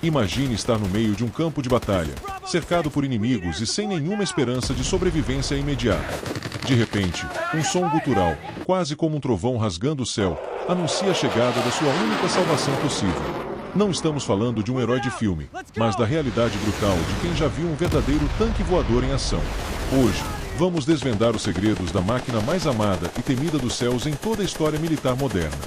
Imagine estar no meio de um campo de batalha, cercado por inimigos e sem nenhuma esperança de sobrevivência imediata. De repente, um som gutural, quase como um trovão rasgando o céu, anuncia a chegada da sua única salvação possível. Não estamos falando de um herói de filme, mas da realidade brutal de quem já viu um verdadeiro tanque voador em ação. Hoje, vamos desvendar os segredos da máquina mais amada e temida dos céus em toda a história militar moderna.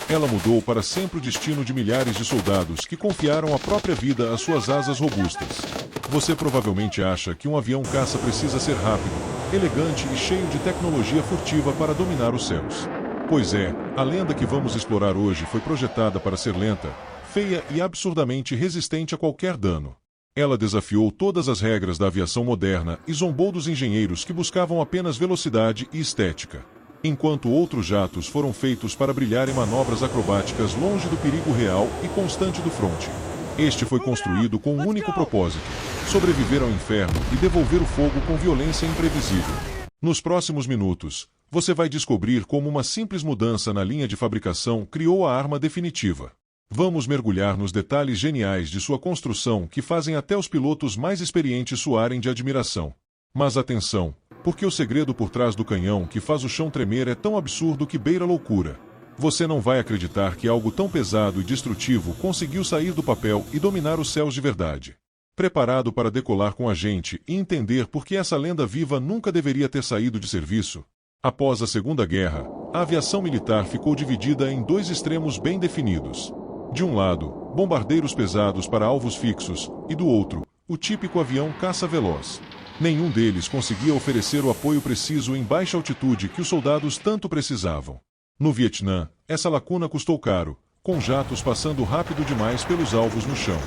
Ela mudou para sempre o destino de milhares de soldados que confiaram a própria vida às suas asas robustas. Você provavelmente acha que um avião caça precisa ser rápido, elegante e cheio de tecnologia furtiva para dominar os céus. Pois é, a lenda que vamos explorar hoje foi projetada para ser lenta, feia e absurdamente resistente a qualquer dano. Ela desafiou todas as regras da aviação moderna e zombou dos engenheiros que buscavam apenas velocidade e estética. Enquanto outros jatos foram feitos para brilhar em manobras acrobáticas longe do perigo real e constante do fronte. Este foi construído com um único propósito: sobreviver ao inferno e devolver o fogo com violência imprevisível. Nos próximos minutos, você vai descobrir como uma simples mudança na linha de fabricação criou a arma definitiva. Vamos mergulhar nos detalhes geniais de sua construção que fazem até os pilotos mais experientes suarem de admiração. Mas atenção, porque o segredo por trás do canhão que faz o chão tremer é tão absurdo que beira loucura. Você não vai acreditar que algo tão pesado e destrutivo conseguiu sair do papel e dominar os céus de verdade. Preparado para decolar com a gente e entender por que essa lenda viva nunca deveria ter saído de serviço? Após a Segunda Guerra, a aviação militar ficou dividida em dois extremos bem definidos. De um lado, bombardeiros pesados para alvos fixos, e do outro, o típico avião caça-veloz. Nenhum deles conseguia oferecer o apoio preciso em baixa altitude que os soldados tanto precisavam. No Vietnã, essa lacuna custou caro, com jatos passando rápido demais pelos alvos no chão.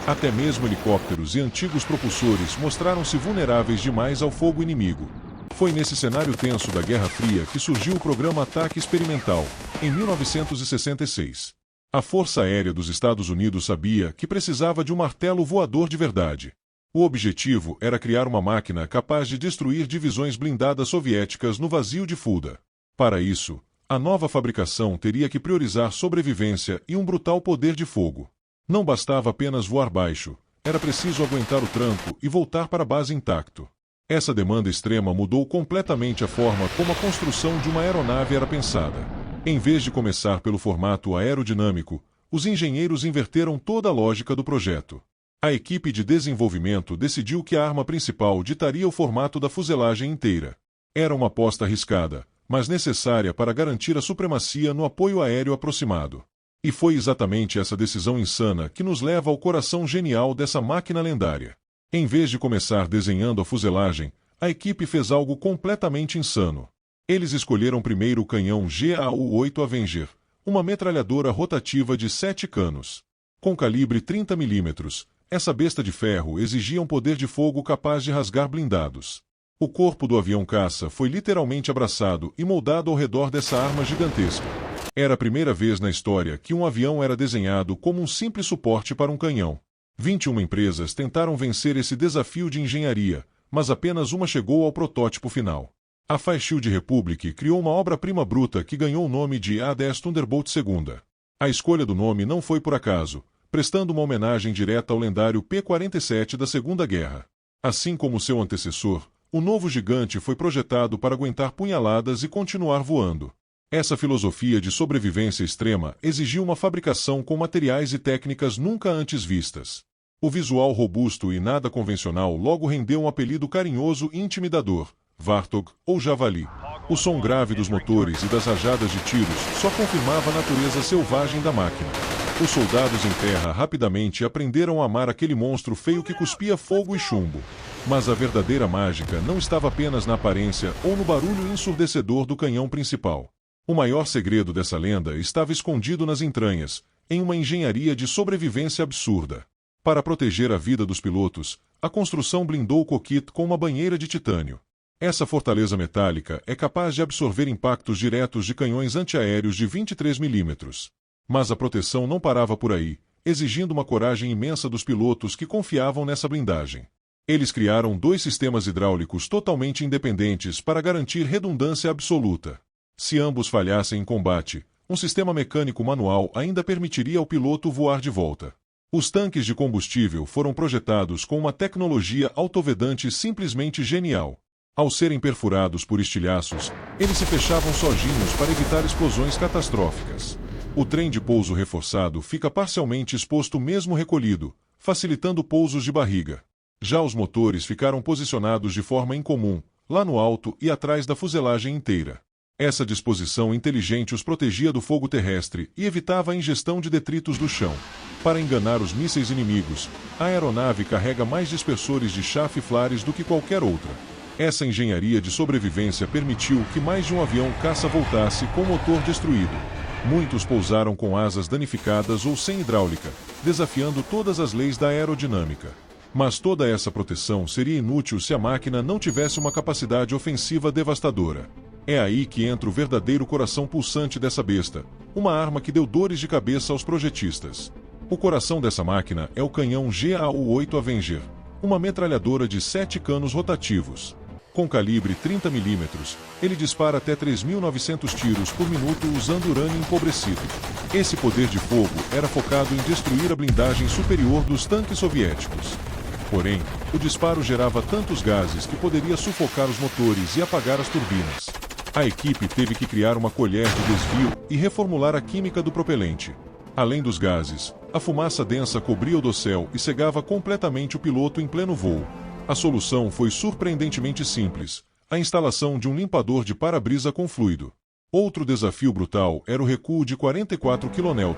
Até mesmo helicópteros e antigos propulsores mostraram-se vulneráveis demais ao fogo inimigo. Foi nesse cenário tenso da Guerra Fria que surgiu o programa Ataque Experimental, em 1966. A Força Aérea dos Estados Unidos sabia que precisava de um martelo voador de verdade. O objetivo era criar uma máquina capaz de destruir divisões blindadas soviéticas no vazio de Fulda. Para isso, a nova fabricação teria que priorizar sobrevivência e um brutal poder de fogo. Não bastava apenas voar baixo, era preciso aguentar o tranco e voltar para a base intacto. Essa demanda extrema mudou completamente a forma como a construção de uma aeronave era pensada. Em vez de começar pelo formato aerodinâmico, os engenheiros inverteram toda a lógica do projeto. A equipe de desenvolvimento decidiu que a arma principal ditaria o formato da fuselagem inteira. Era uma aposta arriscada, mas necessária para garantir a supremacia no apoio aéreo aproximado. E foi exatamente essa decisão insana que nos leva ao coração genial dessa máquina lendária. Em vez de começar desenhando a fuselagem, a equipe fez algo completamente insano. Eles escolheram primeiro o canhão GAU-8 Avenger, uma metralhadora rotativa de 7 canos. Com calibre 30 mm, essa besta de ferro exigia um poder de fogo capaz de rasgar blindados. O corpo do avião caça foi literalmente abraçado e moldado ao redor dessa arma gigantesca. Era a primeira vez na história que um avião era desenhado como um simples suporte para um canhão. 21 empresas tentaram vencer esse desafio de engenharia, mas apenas uma chegou ao protótipo final. A Fairchild Republic criou uma obra-prima bruta que ganhou o nome de A-10 Thunderbolt II. A escolha do nome não foi por acaso, prestando uma homenagem direta ao lendário P-47 da Segunda Guerra. Assim como seu antecessor, o novo gigante foi projetado para aguentar punhaladas e continuar voando. Essa filosofia de sobrevivência extrema exigiu uma fabricação com materiais e técnicas nunca antes vistas. O visual robusto e nada convencional logo rendeu um apelido carinhoso e intimidador: Vartog, ou Javali. O som grave dos motores e das rajadas de tiros só confirmava a natureza selvagem da máquina. Os soldados em terra rapidamente aprenderam a amar aquele monstro feio que cuspia fogo e chumbo. Mas a verdadeira mágica não estava apenas na aparência ou no barulho ensurdecedor do canhão principal. O maior segredo dessa lenda estava escondido nas entranhas, em uma engenharia de sobrevivência absurda. Para proteger a vida dos pilotos, a construção blindou o cockpit com uma banheira de titânio. Essa fortaleza metálica é capaz de absorver impactos diretos de canhões antiaéreos de 23 mm. Mas a proteção não parava por aí, exigindo uma coragem imensa dos pilotos que confiavam nessa blindagem. Eles criaram 2 sistemas hidráulicos totalmente independentes para garantir redundância absoluta. Se ambos falhassem em combate, um sistema mecânico manual ainda permitiria ao piloto voar de volta. Os tanques de combustível foram projetados com uma tecnologia autovedante simplesmente genial. Ao serem perfurados por estilhaços, eles se fechavam sozinhos para evitar explosões catastróficas. O trem de pouso reforçado fica parcialmente exposto mesmo recolhido, facilitando pousos de barriga. Já os motores ficaram posicionados de forma incomum, lá no alto e atrás da fuselagem inteira. Essa disposição inteligente os protegia do fogo terrestre e evitava a ingestão de detritos do chão. Para enganar os mísseis inimigos, a aeronave carrega mais dispersores de chaff e flares do que qualquer outra. Essa engenharia de sobrevivência permitiu que mais de um avião caça voltasse com o motor destruído. Muitos pousaram com asas danificadas ou sem hidráulica, desafiando todas as leis da aerodinâmica. Mas toda essa proteção seria inútil se a máquina não tivesse uma capacidade ofensiva devastadora. É aí que entra o verdadeiro coração pulsante dessa besta, uma arma que deu dores de cabeça aos projetistas. O coração dessa máquina é o canhão GAU-8 Avenger, uma metralhadora de 7 canos rotativos. Com calibre 30 mm, ele dispara até 3.900 tiros por minuto usando urânio empobrecido. Esse poder de fogo era focado em destruir a blindagem superior dos tanques soviéticos. Porém, o disparo gerava tantos gases que poderia sufocar os motores e apagar as turbinas. A equipe teve que criar uma colher de desvio e reformular a química do propelente. Além dos gases, a fumaça densa cobria o dossel e cegava completamente o piloto em pleno voo. A solução foi surpreendentemente simples: a instalação de um limpador de para-brisa com fluido. Outro desafio brutal era o recuo de 44 kN,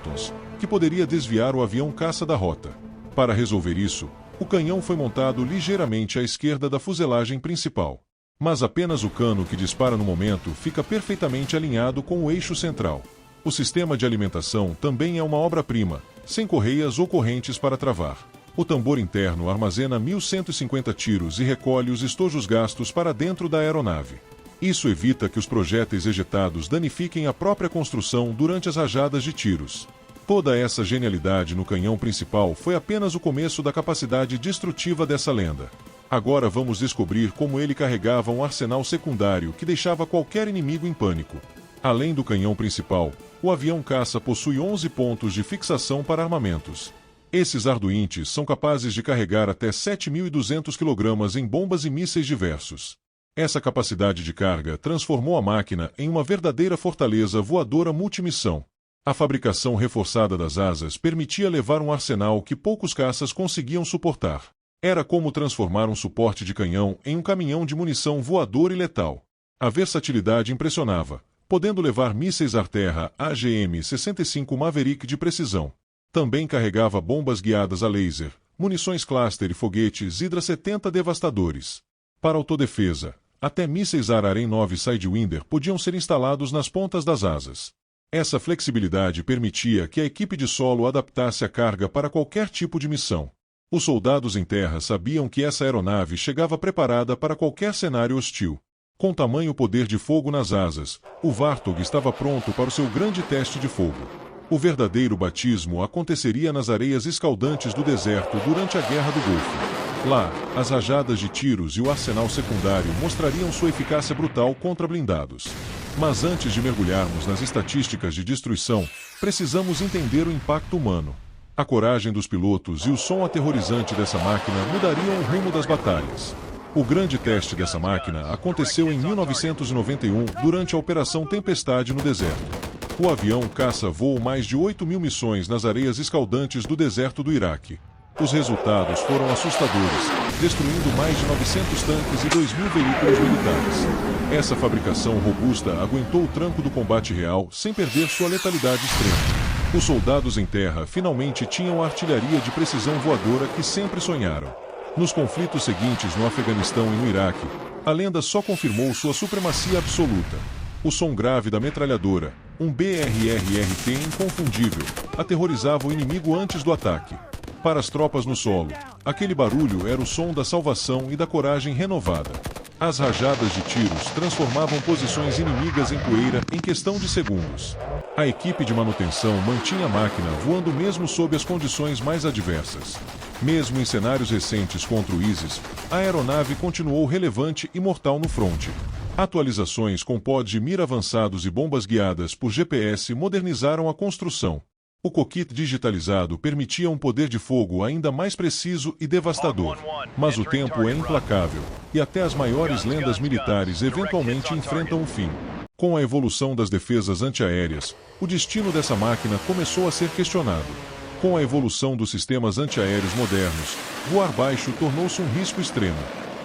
que poderia desviar o avião caça da rota. Para resolver isso, o canhão foi montado ligeiramente à esquerda da fuselagem principal. Mas apenas o cano que dispara no momento fica perfeitamente alinhado com o eixo central. O sistema de alimentação também é uma obra-prima, sem correias ou correntes para travar. O tambor interno armazena 1.150 tiros e recolhe os estojos gastos para dentro da aeronave. Isso evita que os projéteis ejetados danifiquem a própria construção durante as rajadas de tiros. Toda essa genialidade no canhão principal foi apenas o começo da capacidade destrutiva dessa lenda. Agora vamos descobrir como ele carregava um arsenal secundário que deixava qualquer inimigo em pânico. Além do canhão principal, o avião caça possui 11 pontos de fixação para armamentos. Esses arduintes são capazes de carregar até 7.200 kg em bombas e mísseis diversos. Essa capacidade de carga transformou a máquina em uma verdadeira fortaleza voadora multimissão. A fabricação reforçada das asas permitia levar um arsenal que poucos caças conseguiam suportar. Era como transformar um suporte de canhão em um caminhão de munição voador e letal. A versatilidade impressionava, podendo levar mísseis ar-terra AGM-65 Maverick de precisão. Também carregava bombas guiadas a laser, munições cluster e foguetes Hydra 70 devastadores. Para autodefesa, até mísseis Araren 9 Sidewinder podiam ser instalados nas pontas das asas. Essa flexibilidade permitia que a equipe de solo adaptasse a carga para qualquer tipo de missão. Os soldados em terra sabiam que essa aeronave chegava preparada para qualquer cenário hostil. Com tamanho poder de fogo nas asas, o Vartog estava pronto para o seu grande teste de fogo. O verdadeiro batismo aconteceria nas areias escaldantes do deserto durante a Guerra do Golfo. Lá, as rajadas de tiros e o arsenal secundário mostrariam sua eficácia brutal contra blindados. Mas antes de mergulharmos nas estatísticas de destruição, precisamos entender o impacto humano. A coragem dos pilotos e o som aterrorizante dessa máquina mudariam o rumo das batalhas. O grande teste dessa máquina aconteceu em 1991 durante a Operação Tempestade no deserto. O avião caça voou mais de 8.000 missões nas areias escaldantes do deserto do Iraque. Os resultados foram assustadores, destruindo mais de 900 tanques e 2.000 veículos militares. Essa fabricação robusta aguentou o tranco do combate real sem perder sua letalidade extrema. Os soldados em terra finalmente tinham a artilharia de precisão voadora que sempre sonharam. Nos conflitos seguintes no Afeganistão e no Iraque, a lenda só confirmou sua supremacia absoluta. O som grave da metralhadora, um BRRRT inconfundível, aterrorizava o inimigo antes do ataque. Para as tropas no solo, aquele barulho era o som da salvação e da coragem renovada. As rajadas de tiros transformavam posições inimigas em poeira em questão de segundos. A equipe de manutenção mantinha a máquina voando mesmo sob as condições mais adversas. Mesmo em cenários recentes contra o ISIS, a aeronave continuou relevante e mortal no fronte. Atualizações com pods de mira avançados e bombas guiadas por GPS modernizaram a construção. O cockpit digitalizado permitia um poder de fogo ainda mais preciso e devastador. Mas o tempo é implacável, e até as maiores lendas militares eventualmente enfrentam o fim. Com a evolução das defesas antiaéreas, o destino dessa máquina começou a ser questionado. Com a evolução dos sistemas antiaéreos modernos, voar baixo tornou-se um risco extremo.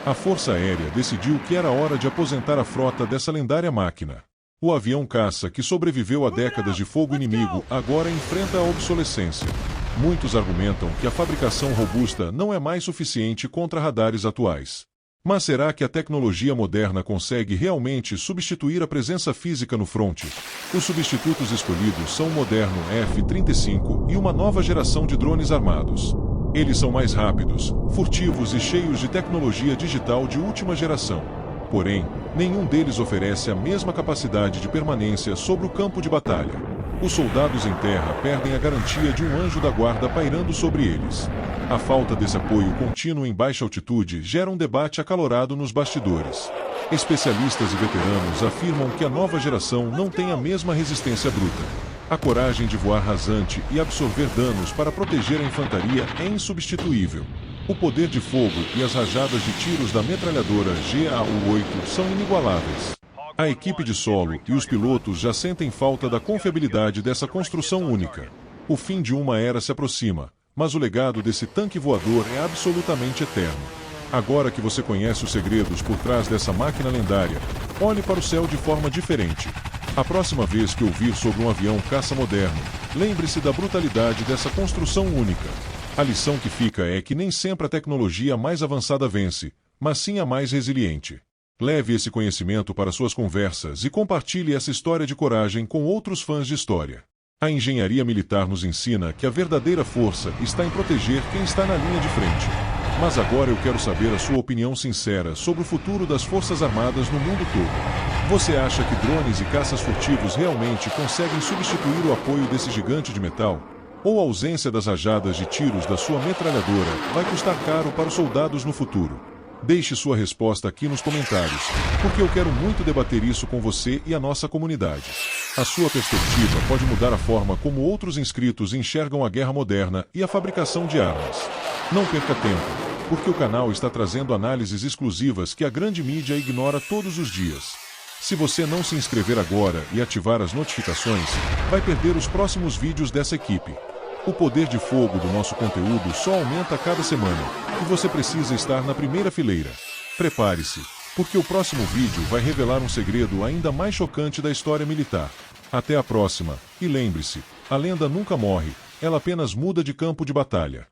A Força Aérea decidiu que era hora de aposentar a frota dessa lendária máquina. O avião caça que sobreviveu a décadas de fogo inimigo agora enfrenta a obsolescência. Muitos argumentam que a fabricação robusta não é mais suficiente contra radares atuais. Mas será que a tecnologia moderna consegue realmente substituir a presença física no fronte? Os substitutos escolhidos são o moderno F-35 e uma nova geração de drones armados. Eles são mais rápidos, furtivos e cheios de tecnologia digital de última geração. Porém, nenhum deles oferece a mesma capacidade de permanência sobre o campo de batalha. Os soldados em terra perdem a garantia de um anjo da guarda pairando sobre eles. A falta desse apoio contínuo em baixa altitude gera um debate acalorado nos bastidores. Especialistas e veteranos afirmam que a nova geração não tem a mesma resistência bruta. A coragem de voar rasante e absorver danos para proteger a infantaria é insubstituível. O poder de fogo e as rajadas de tiros da metralhadora GAU-8 são inigualáveis. A equipe de solo e os pilotos já sentem falta da confiabilidade dessa construção única. O fim de uma era se aproxima, mas o legado desse tanque voador é absolutamente eterno. Agora que você conhece os segredos por trás dessa máquina lendária, olhe para o céu de forma diferente. A próxima vez que ouvir sobre um avião caça moderno, lembre-se da brutalidade dessa construção única. A lição que fica é que nem sempre a tecnologia mais avançada vence, mas sim a mais resiliente. Leve esse conhecimento para suas conversas e compartilhe essa história de coragem com outros fãs de história. A engenharia militar nos ensina que a verdadeira força está em proteger quem está na linha de frente. Mas agora eu quero saber a sua opinião sincera sobre o futuro das Forças Armadas no mundo todo. Você acha que drones e caças furtivos realmente conseguem substituir o apoio desse gigante de metal? Ou a ausência das rajadas de tiros da sua metralhadora vai custar caro para os soldados no futuro? Deixe sua resposta aqui nos comentários, porque eu quero muito debater isso com você e a nossa comunidade. A sua perspectiva pode mudar a forma como outros inscritos enxergam a guerra moderna e a fabricação de armas. Não perca tempo, porque o canal está trazendo análises exclusivas que a grande mídia ignora todos os dias. Se você não se inscrever agora e ativar as notificações, vai perder os próximos vídeos dessa equipe. O poder de fogo do nosso conteúdo só aumenta a cada semana, e você precisa estar na primeira fileira. Prepare-se, porque o próximo vídeo vai revelar um segredo ainda mais chocante da história militar. Até a próxima, e lembre-se, a lenda nunca morre, ela apenas muda de campo de batalha.